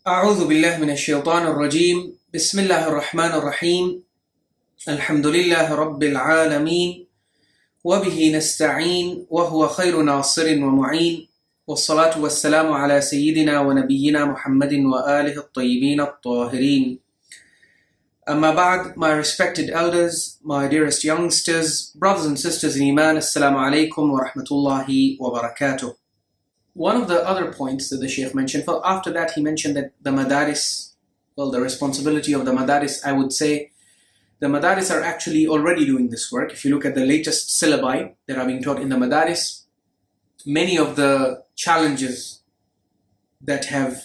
أعوذ بالله من الشيطان الرجيم بسم الله الرحمن الرحيم الحمد لله رب العالمين وبه نستعين وهو خير ناصر ومعين والصلاة والسلام على سيدنا ونبينا محمد وآله الطيبين الطاهرين. Amma ba'd, my respected elders, my dearest youngsters, brothers and sisters in Iman, Assalamu alaikum wa rahmatullahi wa barakatuh. One of the other points that the Shaykh mentioned, well, after that he mentioned that the Madaris, well, the responsibility of the Madaris, I would say the Madaris are actually already doing this work. If you look at the latest syllabi that are being taught in the Madaris, many of the challenges that have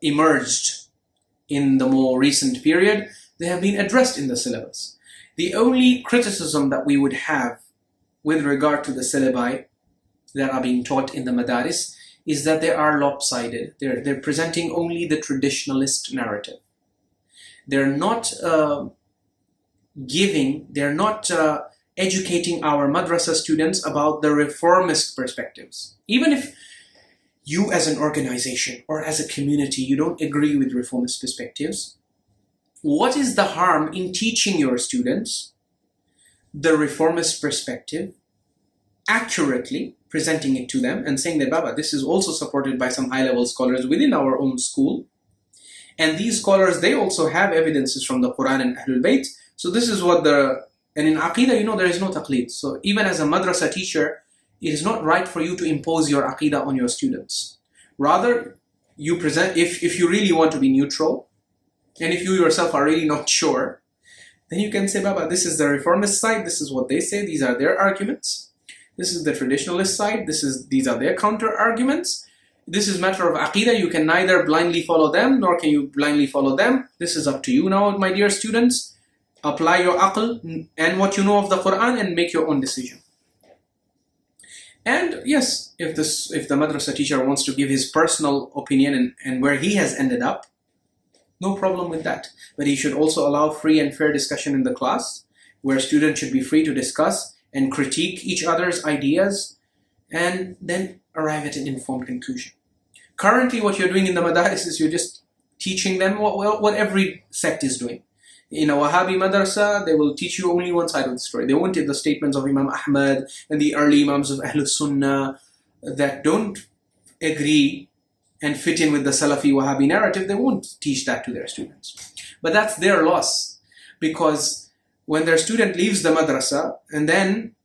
emerged in the more recent period, they have been addressed in the syllabus. The only criticism that we would have with regard to the syllabi that are being taught in the Madaris is that they are lopsided. They're presenting only the traditionalist narrative. They're not educating our Madressa students about the reformist perspectives. Even if you as an organization or as a community, you don't agree with reformist perspectives, what is the harm in teaching your students the reformist perspective, accurately presenting it to them and saying that, Baba, this is also supported by some high-level scholars within our own school. And these scholars, they also have evidences from the Quran and Ahlul Bayt. So this is what and in Aqidah, there is no taqleed. So even as a madrasa teacher, it is not right for you to impose your Aqidah on your students. Rather, you present, if you really want to be neutral, and if you yourself are really not sure, then you can say, Baba, this is the reformist side, this is what they say, these are their arguments. This is the traditionalist side, these are their counter arguments. This is matter of Aqidah, you can neither blindly follow them, nor can you blindly follow them. This is up to you now, my dear students. Apply your aql and what you know of the Quran and make your own decision. And yes, if the madrasa teacher wants to give his personal opinion and where he has ended up, no problem with that. But he should also allow free and fair discussion in the class, where students should be free to discuss and critique each other's ideas and then arrive at an informed conclusion. Currently, what you're doing in the madaris is you're just teaching them what every sect is doing. In a Wahhabi madrasa, they will teach you only one side of the story. They won't take the statements of Imam Ahmad and the early Imams of Ahlul Sunnah that don't agree and fit in with the Salafi Wahhabi narrative. They won't teach that to their students. But that's their loss, because when their student leaves the madrasa and then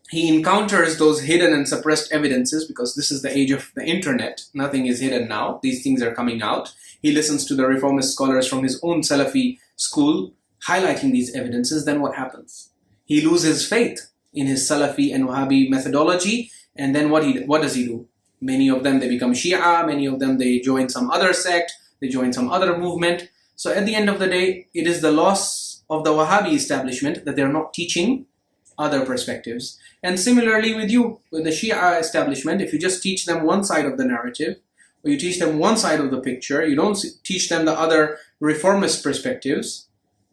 he encounters those hidden and suppressed evidences, because this is the age of the internet, nothing is hidden now, these things are coming out. He listens to the reformist scholars from his own Salafi school highlighting these evidences, then what happens? He loses faith in his Salafi and Wahhabi methodology, and then what does he do? Many of them, they become Shia, many of them, they join some other sect, they join some other movement. So at the end of the day, it is the loss of the Wahhabi establishment that they're not teaching other perspectives. And similarly with the Shia establishment, if you just teach them one side of the narrative, or you teach them one side of the picture, you don't teach them the other reformist perspectives,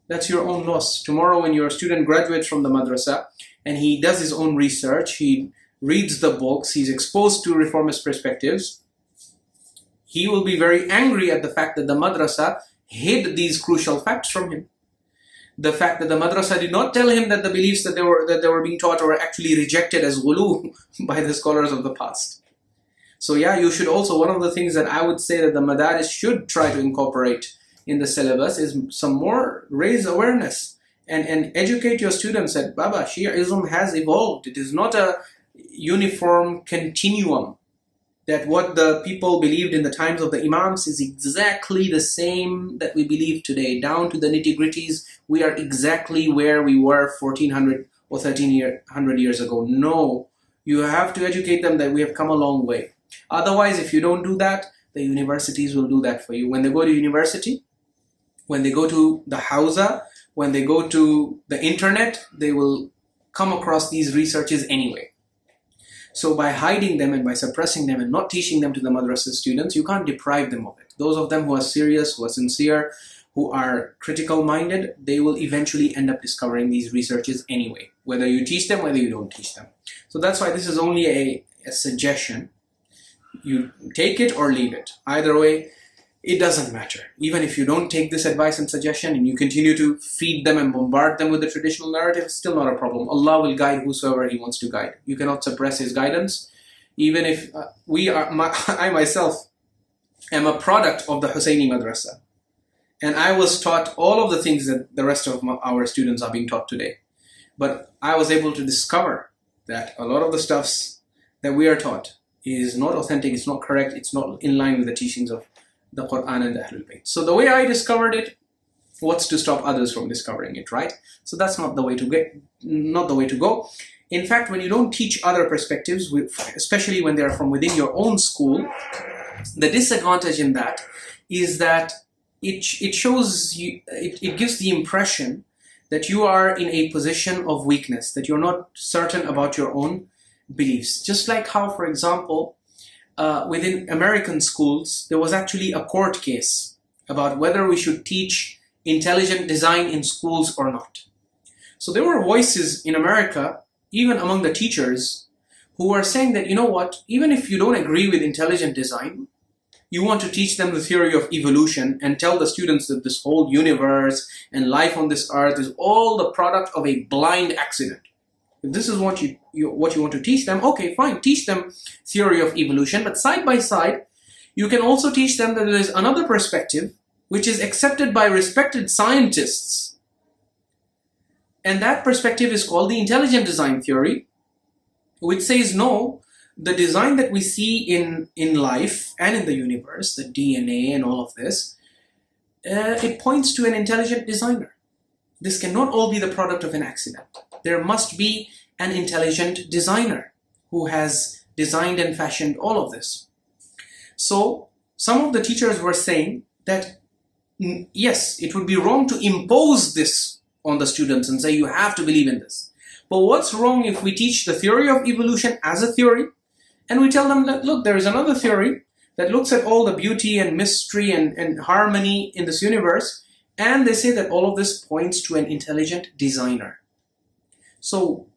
that's your own loss. Tomorrow when your student graduates from the madrasa and he does his own research, he reads the books, he's exposed to reformist perspectives, he will be very angry at the fact that the madrasa hid these crucial facts from him. The fact that the madrasa did not tell him that the beliefs that they were being taught were actually rejected as ghulu by the scholars of the past. So yeah, you should also, one of the things that I would say that the madaris should try to incorporate in the syllabus is some more raise awareness and educate your students that, Baba, Shi'ism has evolved. It is not a uniform continuum, that what the people believed in the times of the Imams is exactly the same that we believe today, down to the nitty-gritties. We are exactly where we were 1400 or 1300 years ago. No, you have to educate them that we have come a long way. Otherwise, if you don't do that, the universities will do that for you. When they go to university, when they go to the Hausa, when they go to the internet, they will come across these researches anyway. So by hiding them and by suppressing them and not teaching them to the madrasa students, you can't deprive them of it. Those of them who are serious, who are sincere, who are critical-minded, they will eventually end up discovering these researches anyway, whether you teach them, whether you don't teach them. So that's why this is only a suggestion. You take it or leave it. Either way, it doesn't matter. Even if you don't take this advice and suggestion and you continue to feed them and bombard them with the traditional narrative, it's still not a problem. Allah will guide whosoever He wants to guide. You cannot suppress His guidance. Even if I myself am a product of the Husseini Madressa. And I was taught all of the things that the rest of our students are being taught today. But I was able to discover that a lot of the stuffs that we are taught is not authentic, it's not correct, it's not in line with the teachings of the Quran and the Ahlul Bayt. So the way I discovered it, what's to stop others from discovering it, right? So that's not the way to go. In fact, when you don't teach other perspectives, especially when they are from within your own school, the disadvantage in that is that it shows you, it gives the impression that you are in a position of weakness, that you're not certain about your own beliefs. Just like how, for example, within American schools, there was actually a court case about whether we should teach intelligent design in schools or not. So there were voices in America, even among the teachers, who were saying that, you know what, even if you don't agree with intelligent design, you want to teach them the theory of evolution and tell the students that this whole universe and life on this earth is all the product of a blind accident. If this is what you want to teach them, okay, fine, teach them theory of evolution, but side by side, you can also teach them that there is another perspective which is accepted by respected scientists. And that perspective is called the intelligent design theory, which says no, the design that we see in life and in the universe, the DNA and all of this, it points to an intelligent designer. This cannot all be the product of an accident. There must be an intelligent designer who has designed and fashioned all of this. So some of the teachers were saying that yes, it would be wrong to impose this on the students and say you have to believe in this. But what's wrong if we teach the theory of evolution as a theory and we tell them that, look, there is another theory that looks at all the beauty and mystery and harmony in this universe, and they say that all of this points to an intelligent designer. So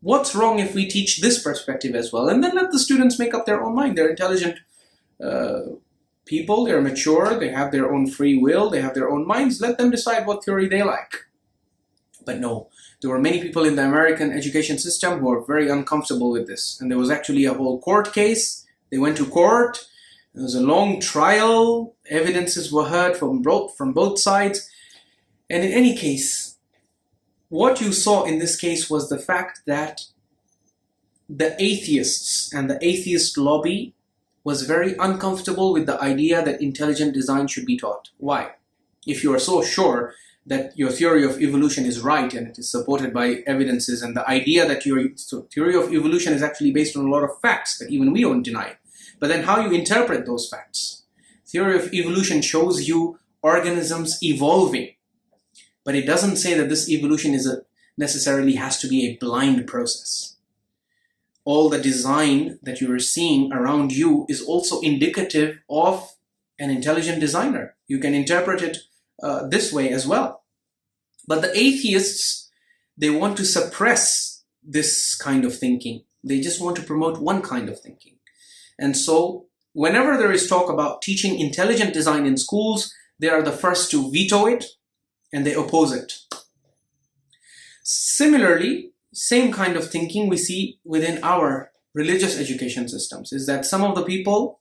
what's wrong if we teach this perspective as well? And then let the students make up their own mind. They're intelligent people, they're mature, they have their own free will, they have their own minds. Let them decide what theory they like. But no, there were many people in the American education system who were very uncomfortable with this. And there was actually a whole court case. They went to court. There was a long trial. Evidences were heard from both sides. And in any case, what you saw in this case was the fact that the atheists and the atheist lobby was very uncomfortable with the idea that intelligent design should be taught. Why? If you are so sure that your theory of evolution is right and it is supported by evidences, and the idea that your theory of evolution is actually based on a lot of facts that even we don't deny. But then how you interpret those facts. Theory of evolution shows you organisms evolving, but it doesn't say that this evolution necessarily has to be a blind process. All the design that you are seeing around you is also indicative of an intelligent designer. You can interpret it this way as well. But the atheists, they want to suppress this kind of thinking. They just want to promote one kind of thinking. And so whenever there is talk about teaching intelligent design in schools, they are the first to veto it and they oppose it. Similarly, same kind of thinking we see within our religious education systems, is that some of the people,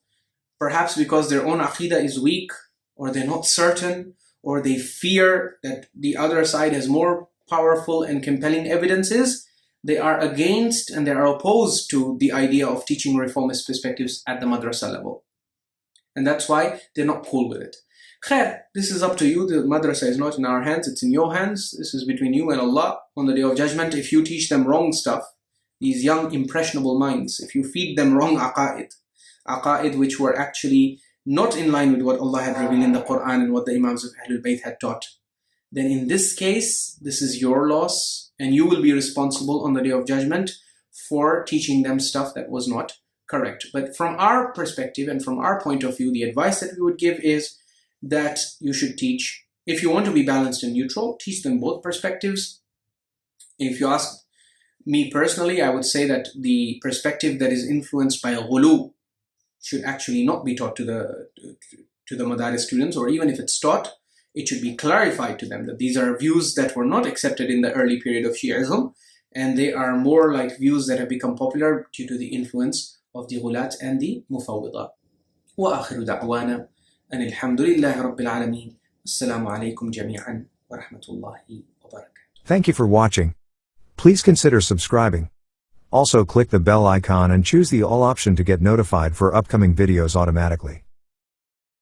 perhaps because their own aqidah is weak, or they're not certain, or they fear that the other side has more powerful and compelling evidences, they are against and they are opposed to the idea of teaching reformist perspectives at the madrasa level. And that's why they're not cool with it. Khair, this is up to you. The madrasa is not in our hands, it's in your hands. This is between you and Allah. On the Day of Judgment, if you teach them wrong stuff, these young impressionable minds, if you feed them wrong aqa'id which were actually not in line with what Allah had revealed in the Quran and what the Imams of Ahlul Bayt had taught, then in this case, this is your loss and you will be responsible on the Day of Judgment for teaching them stuff that was not correct. But from our perspective and from our point of view, the advice that we would give is that you should teach, if you want to be balanced and neutral, teach them both perspectives. If you ask me personally, I would say that the perspective that is influenced by ghulu should actually not be taught to to the Madaris students, or even if it's taught, it should be clarified to them that these are views that were not accepted in the early period of Shi'ism, and they are more like views that have become popular due to the influence of the Ghulat and the Mufawwida. وآخر دعوانا أن الحمد لله رب العالمين. السلام عليكم جميعا ورحمة الله وبركاته. Thank you for watching. Please consider subscribing. Also click the bell icon and choose the all option to get notified for upcoming videos automatically.